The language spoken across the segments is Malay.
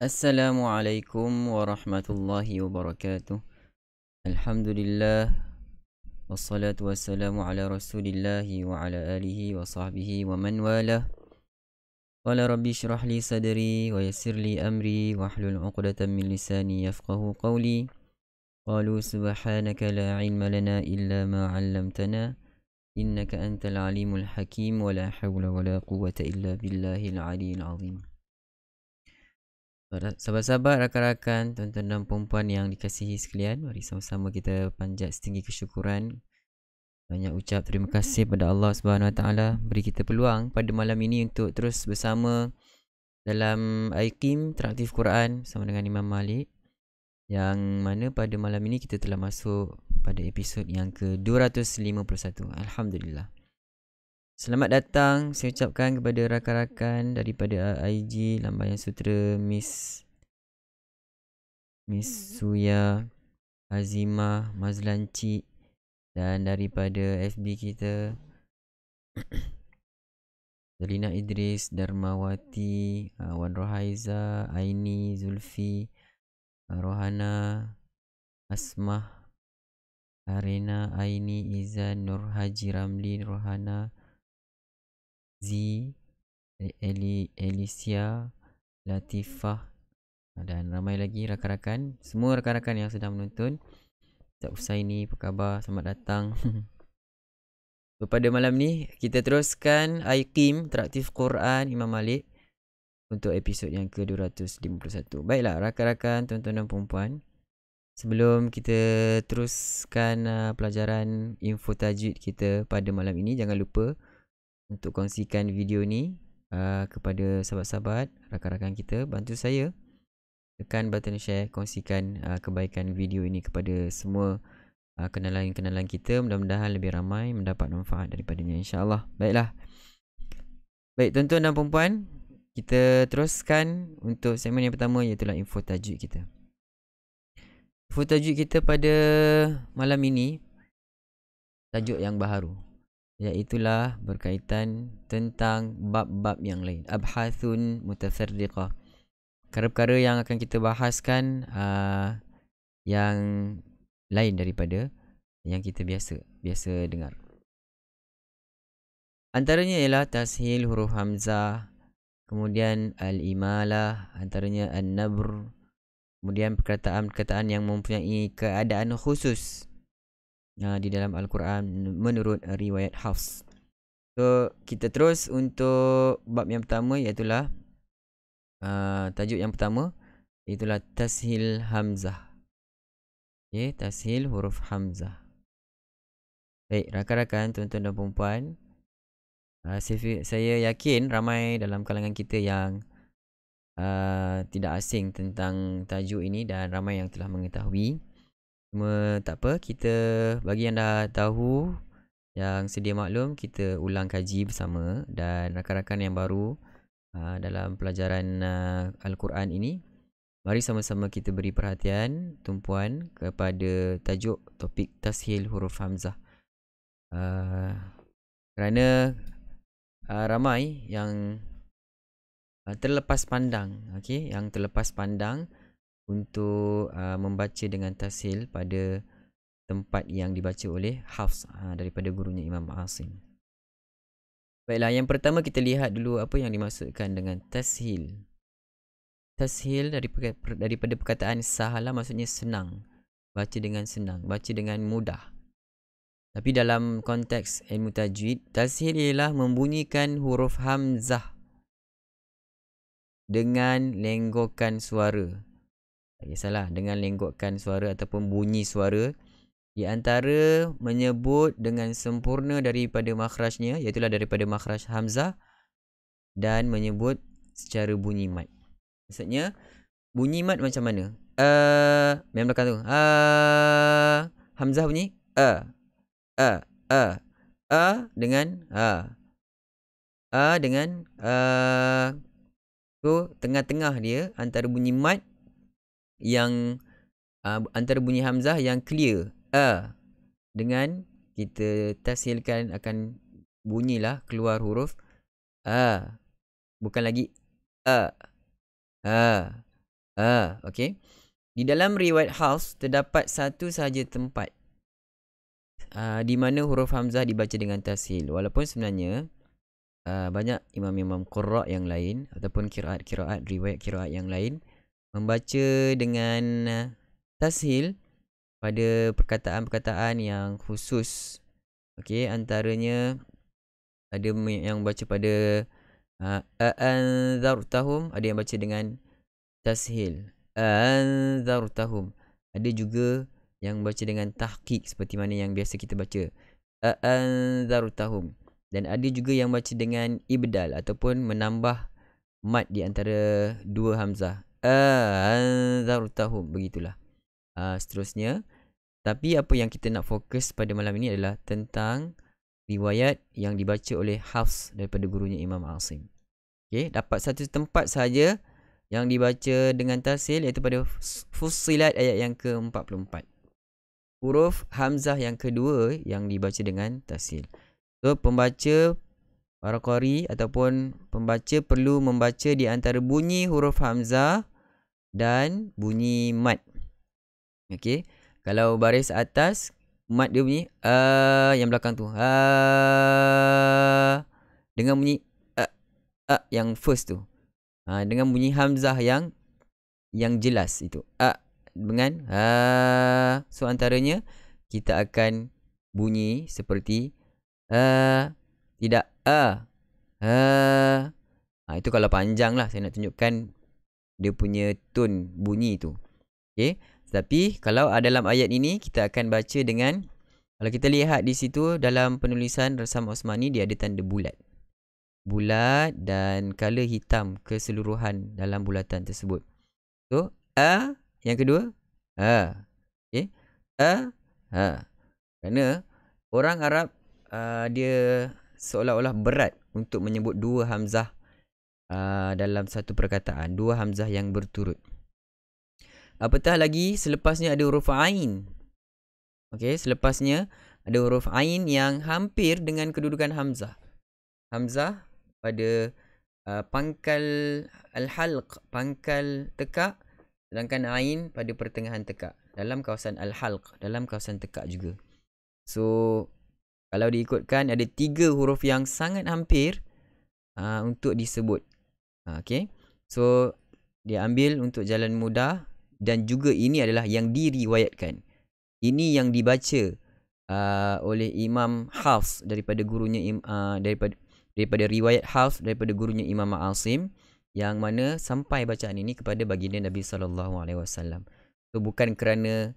Assalamualaikum warahmatullahi wabarakatuh. Alhamdulillah wassalatu wassalamu ala Rasulillahi wa ala alihi wa sahbihi wa man walah. Qala rabbi shrah li sadri wa yassir li amri wahlul 'uqdatam min lisani yafqahu qawli. Qalu subhanaka la 'ilma lana illa ma 'allamtana innaka antal alimul hakim wa la hawla wa la quwwata illa billahil 'aliyyil 'azim. Sahabat-sahabat, rakan-rakan, tuan-tuan dan puan-puan yang dikasihi sekalian, mari sama-sama kita panjat setinggi kesyukuran. Banyak ucap terima kasih pada Allah Subhanahu Wa Taala beri kita peluang pada malam ini untuk terus bersama dalam IQIM Interaktif Quran bersama dengan Imam Malik, yang mana pada malam ini kita telah masuk pada episod yang ke-251. Alhamdulillah. Selamat datang saya ucapkan kepada rakan-rakan daripada IG Lambayan Sutera, Miss Suya, Azimah, Mazlan Cik, dan daripada FB kita Zalina Idris, Darmawati, Wan Rohaiza, Aini, Zulfi, Rohana, Asmah, Arena, Aini, Izan, Nur Haji Ramli, Rohana, Z, Alicia, Latifah, dan ramai lagi rakan-rakan. Semua rakan-rakan yang sedang menonton, Ustaz Husaini, apa khabar? Selamat datang. So, pada malam ni kita teruskan IQIM Interaktif Quran Imam Malik untuk episod yang ke-251. Baiklah rakan-rakan, tuan-tuan dan puan-puan, sebelum kita teruskan pelajaran info tajwid kita pada malam ini, jangan lupa untuk kongsikan video ni kepada sahabat-sahabat, rakan-rakan kita. Bantu saya tekan button share, kongsikan kebaikan video ini kepada semua kenalan-kenalan kita. Mudah-mudahan lebih ramai mendapat manfaat daripadanya, insya-Allah. Baiklah. Baik tuan-tuan dan puan-puan, kita teruskan untuk segmen yang pertama, iaitu info tajwid kita. Info tajwid kita pada malam ini tajuk yang baharu, iaitulah berkaitan tentang bab-bab yang lain, abhathun mutafarriqah. Perkara-perkara yang akan kita bahaskan yang lain daripada yang kita biasa dengar. Antaranya ialah tashil huruf hamzah, kemudian al-imalah, antaranya an-nabr, kemudian perkataan-perkataan yang mempunyai keadaan khusus di dalam Al-Quran menurut riwayat Hafs. So, kita terus untuk bab yang pertama, iaitulah tajuk yang pertama, iaitulah tashil hamzah. Okay, tashil huruf hamzah. Baik, rakan-rakan, tuan-tuan dan puan-puan, saya yakin ramai dalam kalangan kita yang tidak asing tentang tajuk ini dan ramai yang telah mengetahui. Cuma tak apa, kita bagi yang dah tahu, yang sedia maklum, kita ulang kaji bersama. Dan rakan-rakan yang baru dalam pelajaran Al-Quran ini, mari sama-sama kita beri perhatian tumpuan kepada tajuk topik tashil huruf hamzah, kerana ramai yang terlepas pandang, yang terlepas pandang untuk membaca dengan tashil pada tempat yang dibaca oleh Hafs daripada gurunya Imam Asim. Baiklah, yang pertama kita lihat dulu apa yang dimaksudkan dengan tashil. Tashil daripada perkataan sahala, maksudnya senang, baca dengan senang, baca dengan mudah. Tapi dalam konteks ilmu tajwid, tashil ialah membunyikan huruf hamzah dengan lenggokan suara. Tak kisahlah, dengan lenggokan suara ataupun bunyi suara, di antara menyebut dengan sempurna daripada makhrajnya, iaitulah daripada makhraj hamzah, dan menyebut secara bunyi mat. Maksudnya bunyi mat macam mana? Yang belakang tu, hamzah bunyi dengan dengan so tengah-tengah dia antara bunyi mat yang antara bunyi hamzah yang clear, dengan kita tashilkan akan bunyilah keluar huruf bukan lagi Okey. Di dalam riwayat Hafs terdapat satu sahaja tempat di mana huruf hamzah dibaca dengan tashil. Walaupun sebenarnya banyak imam-imam qurra yang lain ataupun kiraat-kiraat, riwayat kiraat yang lain membaca dengan tashil pada perkataan-perkataan yang khusus. Okey, antaranya ada yang baca pada anzartahum, ada yang baca dengan tashil. Anzartahum. Ada juga yang baca dengan tahqiq seperti mana yang biasa kita baca. Anzartahum. Dan ada juga yang baca dengan ibdal ataupun menambah mad di antara dua hamzah. Anzartahum. Begitulah. Seterusnya. Tapi apa yang kita nak fokus pada malam ini adalah tentang riwayat yang dibaca oleh Hafs daripada gurunya Imam Asim. Okey, dapat satu tempat sahaja yang dibaca dengan tashil iaitu pada Fussilat ayat yang ke-44. Huruf hamzah yang kedua yang dibaca dengan tashil. So pembaca, para qari ataupun pembaca perlu membaca di antara bunyi huruf hamzah dan bunyi mad. Okey, kalau baris atas mad dia bunyi yang belakang tu dengan bunyi yang first tu. Dengan bunyi hamzah yang jelas itu. Dengan so antaranya kita akan bunyi seperti tidak itu kalau panjang lah, saya nak tunjukkan dia punya tone bunyi tu. Okey, tapi kalau dalam ayat ini kita akan baca dengan, kalau kita lihat di situ dalam penulisan Rasam Osmani dia ada tanda bulat dan color hitam keseluruhan dalam bulatan tersebut. So yang kedua okey, kerana orang Arab dia seolah-olah berat untuk menyebut dua hamzah dalam satu perkataan, dua hamzah yang berturut. Apatah lagi selepasnya ada huruf ain. Okey, selepasnya ada huruf ain yang hampir dengan kedudukan hamzah. Hamzah pada pangkal al-halq, pangkal tekak, sedangkan ain pada pertengahan tekak dalam kawasan al-halq, dalam kawasan tekak juga. So kalau diikutkan ada 3 huruf yang sangat hampir untuk disebut. Okey, so dia ambil untuk jalan mudah. Dan juga ini adalah yang diriwayatkan. Ini yang dibaca oleh Imam Hafs daripada gurunya daripada riwayat Hafs daripada gurunya Imam Asim, yang mana sampai bacaan ini kepada baginda Nabi SAW. So bukan kerana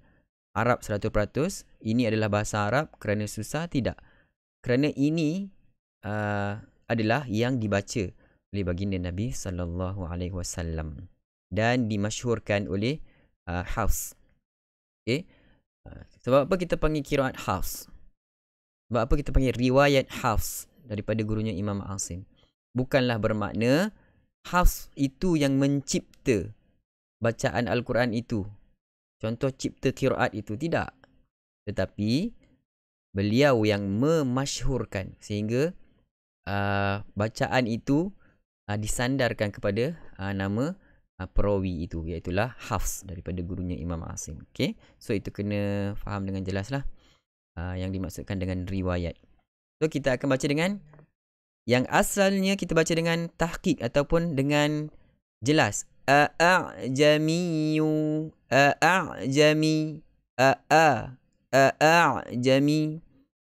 Arab 100%, ini adalah bahasa Arab kerana susah, tidak. Kerana ini adalah yang dibaca oleh baginda Nabi SAW dan dimasyhurkan oleh Hafs. Okay. Sebab apa kita panggil qiraat Hafs? Sebab apa kita panggil riwayat Hafs daripada gurunya Imam Asim? Bukanlah bermakna Hafs itu yang mencipta bacaan Al-Quran itu. Contoh cipta qiraat itu, tidak. Tetapi beliau yang memasyhurkan sehingga bacaan itu disandarkan kepada nama perawi itu, iaitulah Hafs daripada gurunya Imam Asim. Okay, so itu kena faham dengan jelas lah yang dimaksudkan dengan riwayat. So kita akan baca dengan yang asalnya kita baca dengan tahqiq ataupun dengan jelas. A'jamiyu, a'jami, a'jami,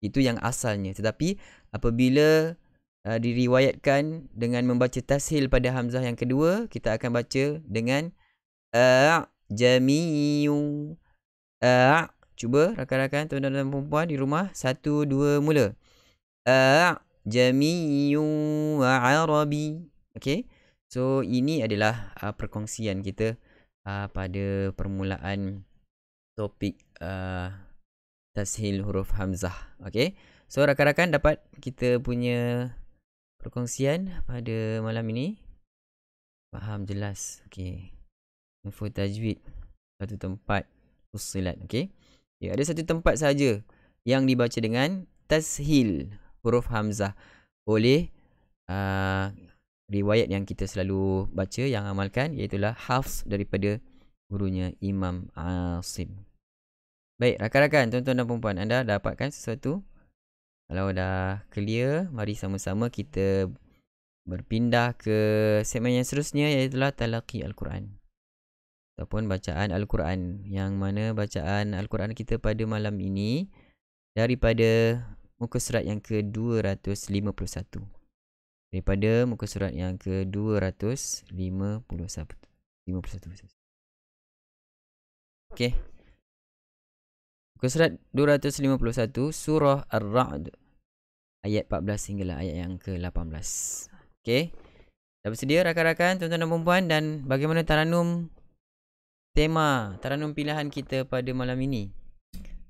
itu yang asalnya. Tetapi apabila diriwayatkan dengan membaca tashil pada hamzah yang kedua, kita akan baca dengan jami'u. Cuba rakan-rakan, tuan-tuan dan perempuan di rumah, 1, 2, mula. Jami'u arabi. Okey, so ini adalah perkongsian kita pada permulaan topik tashil huruf hamzah. Okey, so rakan-rakan dapat kita punya perkongsian pada malam ini. Faham jelas? Okey. Info tajwid satu tempat Fussilat. Okey. Ya, ada satu tempat saja yang dibaca dengan tashil huruf hamzah oleh riwayat yang kita selalu baca, yang amalkan, iaitulah Hafs daripada gurunya Imam Asim. Baik, rakan-rakan, tuan-tuan dan puan-puan, anda dapatkan sesuatu? Kalau dah clear, mari sama-sama kita berpindah ke segmen yang seterusnya, iaitulah Talaqi Al-Quran ataupun bacaan Al-Quran, yang mana bacaan Al-Quran kita pada malam ini daripada muka surat yang ke-251. Daripada muka surat yang ke-251. Okey. Muka surat 251 surah Ar-Ra'd ayat 14 hinggalah ayat yang ke-18. Okey. Dah bersedia rakan-rakan, tuan-tuan dan puan-puan, dan bagaimana taranum pilihan kita pada malam ini?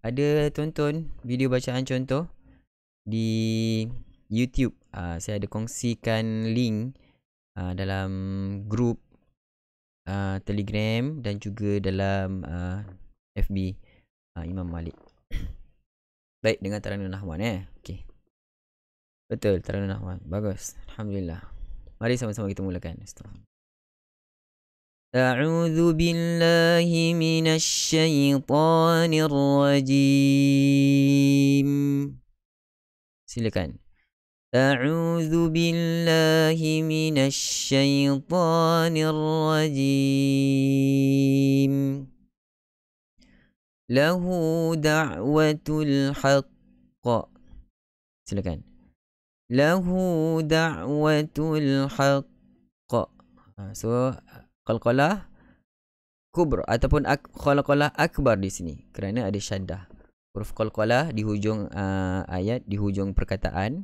Ada tonton video bacaan contoh di YouTube. Saya ada kongsikan link dalam grup Telegram dan juga dalam FB Imam Malik. Baik, dengan taranum nahwan okey. Betul, taranum nahwan. Bagus. Alhamdulillah. Mari sama-sama kita mulakan. A'udzu billahi minasy syaithanir rajim. Silakan. A'udzu billahi minasy syaithanir rajim. Lahu da'watul haqq. Silakan. Lahu da'watul haqq. So qalqalah kubra ataupun qalqalah akbar di sini kerana ada syaddah. Huruf qalqalah di hujung ayat, di hujung perkataan.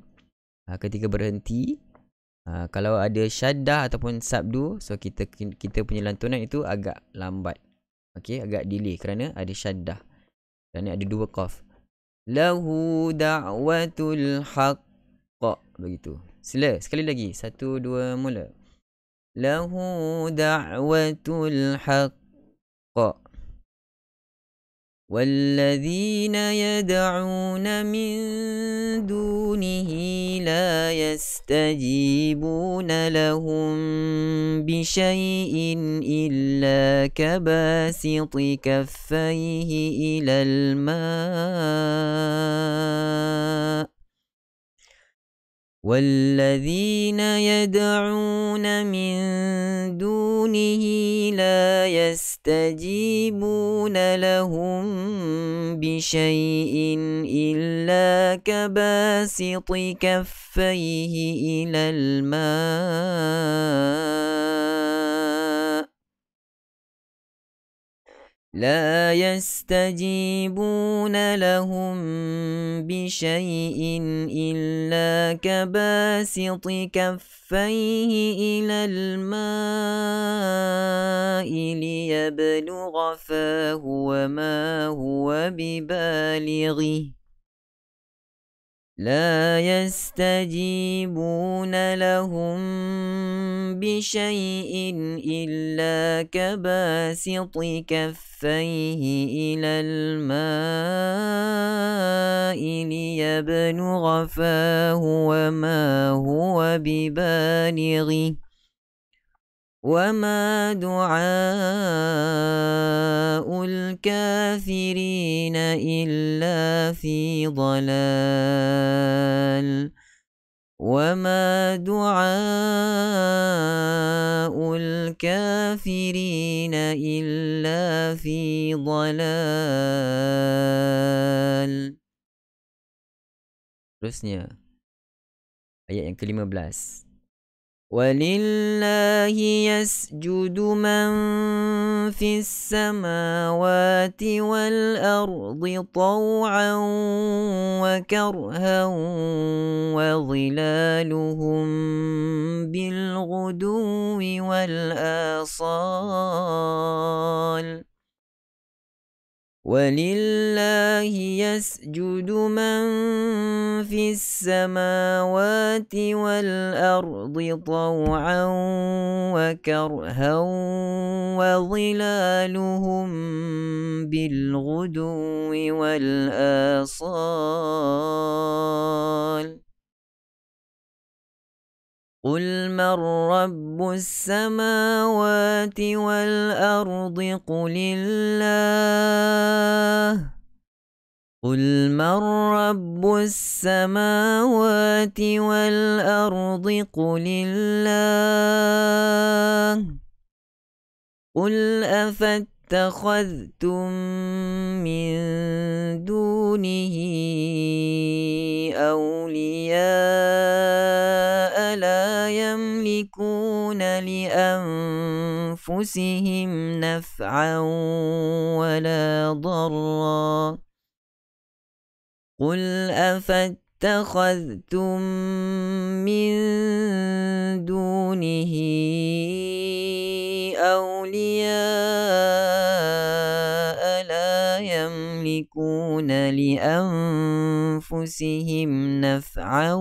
Ketika berhenti, kalau ada syaddah ataupun sabdu, so kita punya lantunan itu agak lambat. Okey, agak delay kerana ada syaddah. Kerana ada dua qaf. Lahu da'watul haqq. Begitu. Sila sekali lagi. 1 2 mula. Lahu da'watul haqq. والذين يدعون من دونه لا يستجيبون لهم بشيء إلا كباسط كفيه إلى الماء والذين يدعون من دونه لا يستجيبون لهم بشيء إلا كباسط كفيه إلى الماء لا يستجيبون لهم بشيء إلا كباسط كفيه إلى الماء ليبلغ فاه وما هو ببالغه لا يستجيبون لهم بشيء إلا كباسط كفيه إلى الماء ليبلغ فاه وما هو ببالغه وما دعاء الكافرين إلا في ضلال وما دعاء الكافرين إلا في ضلال. Terusnya ayat yang ke-15. ولله يسجد من في السماوات والأرض طوعا وكرها وظلالهم بالغدو والآصال ولله يسجد من في السماوات والأرض طوعا وكرها وظلالهم بالغدو والآصال قل من رب السماوات والأرض قل الله قل من رب السماوات والأرض قل الله قل أفاتخذتم من دونه أولياء لا يملكون لأنفسهم نفعا ولا ضرا قل أفاتخذتم من دونه أولياء لا يملكون لأنفسهم نفعا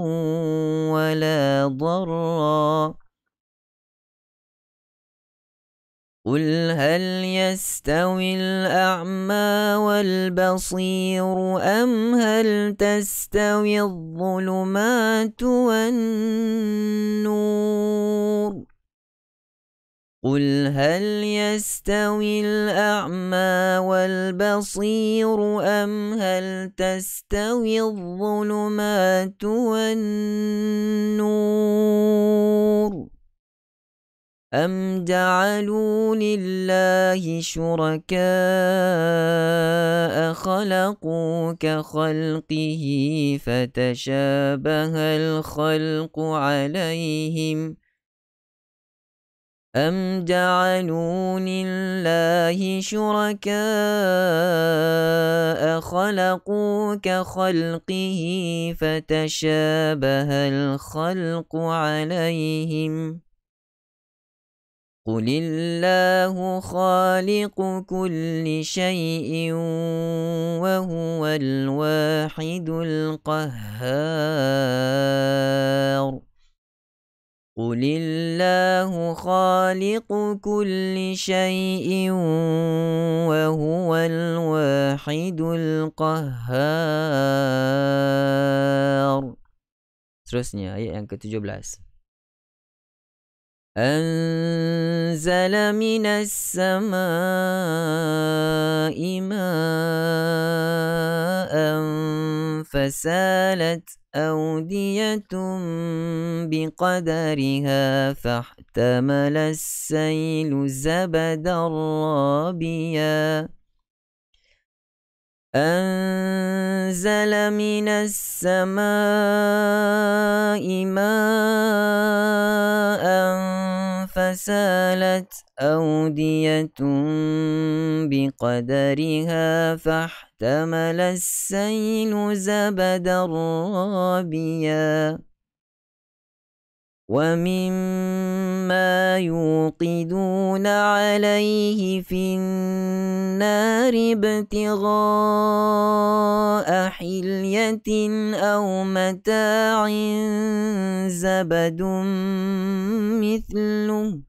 ولا ضرا قل هل يستوي الأعمى والبصير أم هل تستوي الظلمات والنور قل هل يستوي الأعمى والبصير أم هل تستوي الظلمات والنور أم جعلوا لله شركاء خلقوا كخلقه فتشابه الخلق عليهم أم جعلوا لله شركاء خلقوا كخلقه فتشابه الخلق عليهم قل الله خالق كل شيء وهو الواحد القهار قل الله خالق كل شيء وهو الواحد القهار. Seterusnya ayat yang ke-17. أنزل من السماء ماء فسالت أودية بقدرها فاحتمل السيل زبدا رابيا أنزل من السماء ماء فسالت أودية بقدرها فاحتمل السيل زبدا رابيا ومما يوقدون عليه في النار ابتغاء حلية أو متاع زبد مثله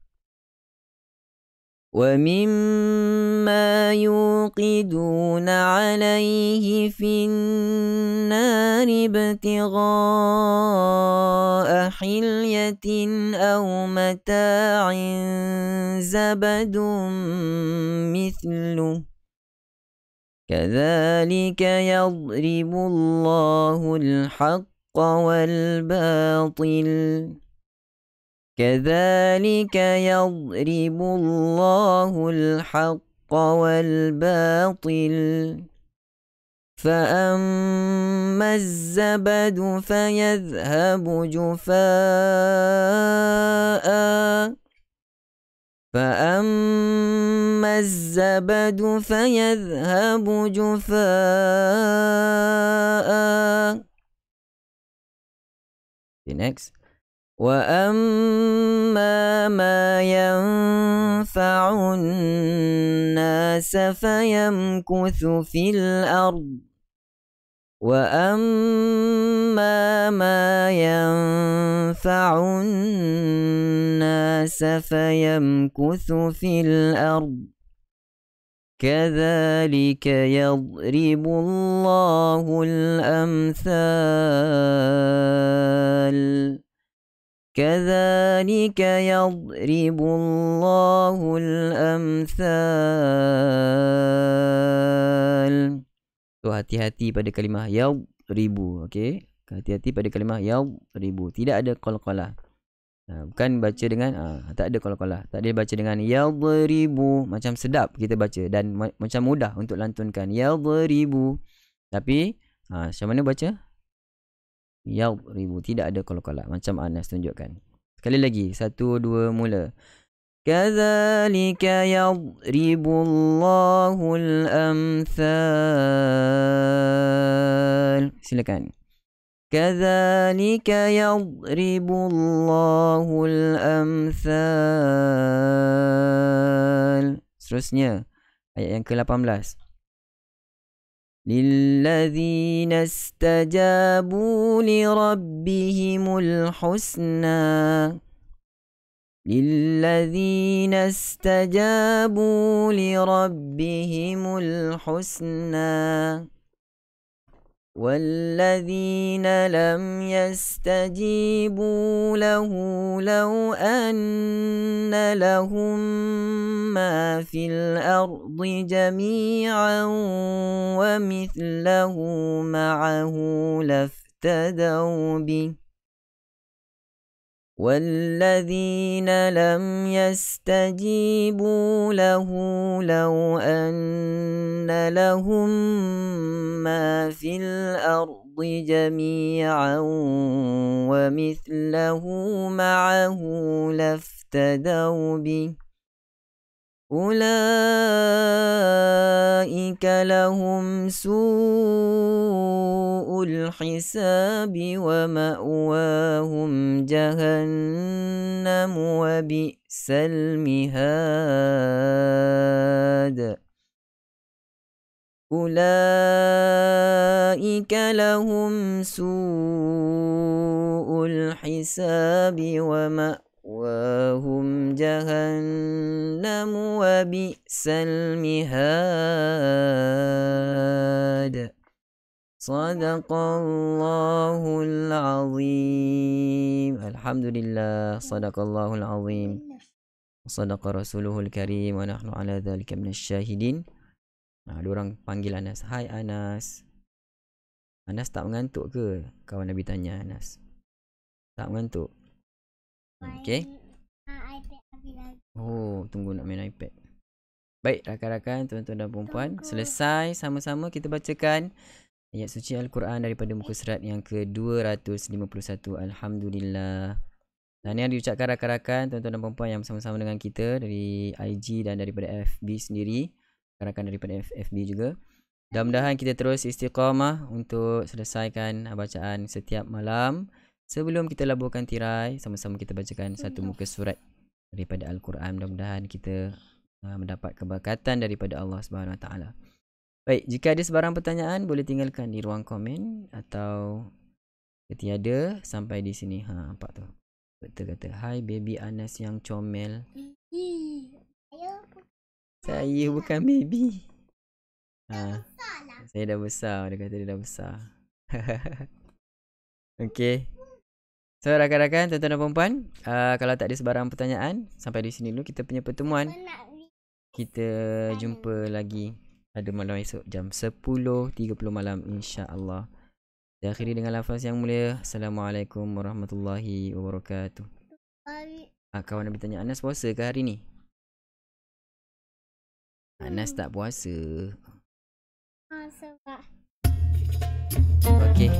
ومما يوقدون عليه في النار ابتغاء حلية أو متاع زبد مثله كذلك يضرب الله الحق والباطل كذلك يضرب الله الحق والباطل فأما الزبد فيذهب جفاء فأما الزبد فيذهب جفاء. Next. وأما ما ينفع الناس فيمكث في الأرض وأما ما ينفع الناس فيمكث في الأرض كذلك يضرب الله الأمثال Kadzalika yadribullahu al-amthal. So hati-hati pada kalimah yadribu. Okey, hati-hati pada kalimah yadribu. Tidak ada qalqalah. Bukan baca dengan tak ada qalqalah. Tak ada baca dengan yadribu. Macam sedap kita baca dan macam mudah untuk lantunkan yadribu. Tapi macam mana baca? Yadribu. Tidak ada qalqalah. Macam Anas tunjukkan. Sekali lagi. 1, 2, mula. Kadzalika yadribullahu al-amthal. Silakan. Kadzalika yadribullahu al-amthal. Seterusnya ayat yang ke-18. Lilladzina istajabu li rabbihimul husna. Lilladzina istajabu li rabbihimul husna. والذين لم يستجيبوا له لو أن لهم ما في الأرض جميعا ومثله معه لافتدوا به والذين لم يستجيبوا له لو أن لهم ما في الأرض جميعا ومثله معه لافتدوا به أولئك لهم سوء الحساب ومأواهم جهنم وبئس المهاد أولئك لهم سوء الحساب ومأواهم جهنم وبئس المهاد صدق الله العظيم. Alhamdulillah, sadaqallahul azim. Sadaqa rasuluhul karim wa nahnu ala dhalika minasyahidin. Ada orang panggil Anas. Hai Anas. Anas tak mengantuk ke? Kawan Nabi tanya Anas. Tak mengantuk. Okey. Oh, tunggu nak main iPad. Baik, rakan-rakan, tuan-tuan dan puan-puan, selesai sama-sama kita bacakan ayat suci Al-Quran daripada muka surat yang ke-251. Alhamdulillah. Dan yang diucapkan rakan-rakan, tuan-tuan dan puan-puan yang bersama-sama dengan kita dari IG dan daripada FB sendiri, rakan-rakan daripada FB juga. Mudah-mudahan kita terus istiqamah untuk selesaikan bacaan setiap malam. Sebelum kita laburkan tirai, sama-sama kita bacakan satu muka surat daripada Al-Quran. Mudah-mudahan kita mendapat keberkatan daripada Allah Subhanahu Wa Taala. Baik, jika ada sebarang pertanyaan boleh tinggalkan di ruang komen atau ketiada sampai di sini. Nampak tu. Betul kata, hai baby Anas yang comel. Saya bukan baby. Saya dah besar. Dia kata dia dah besar. Okey. So rakan-rakan, tuan-tuan dan puan-puan, kalau tak ada sebarang pertanyaan, sampai di sini dulu kita punya pertemuan. Kita jumpa lagi pada malam esok jam 10.30 malam insya-Allah. Saya akhiri dengan lafaz yang mulia. Assalamualaikum warahmatullahi wabarakatuh. Kawan Nabi tanya, Anas puasa ke hari ni? Anas tak puasa. Sebab Okey.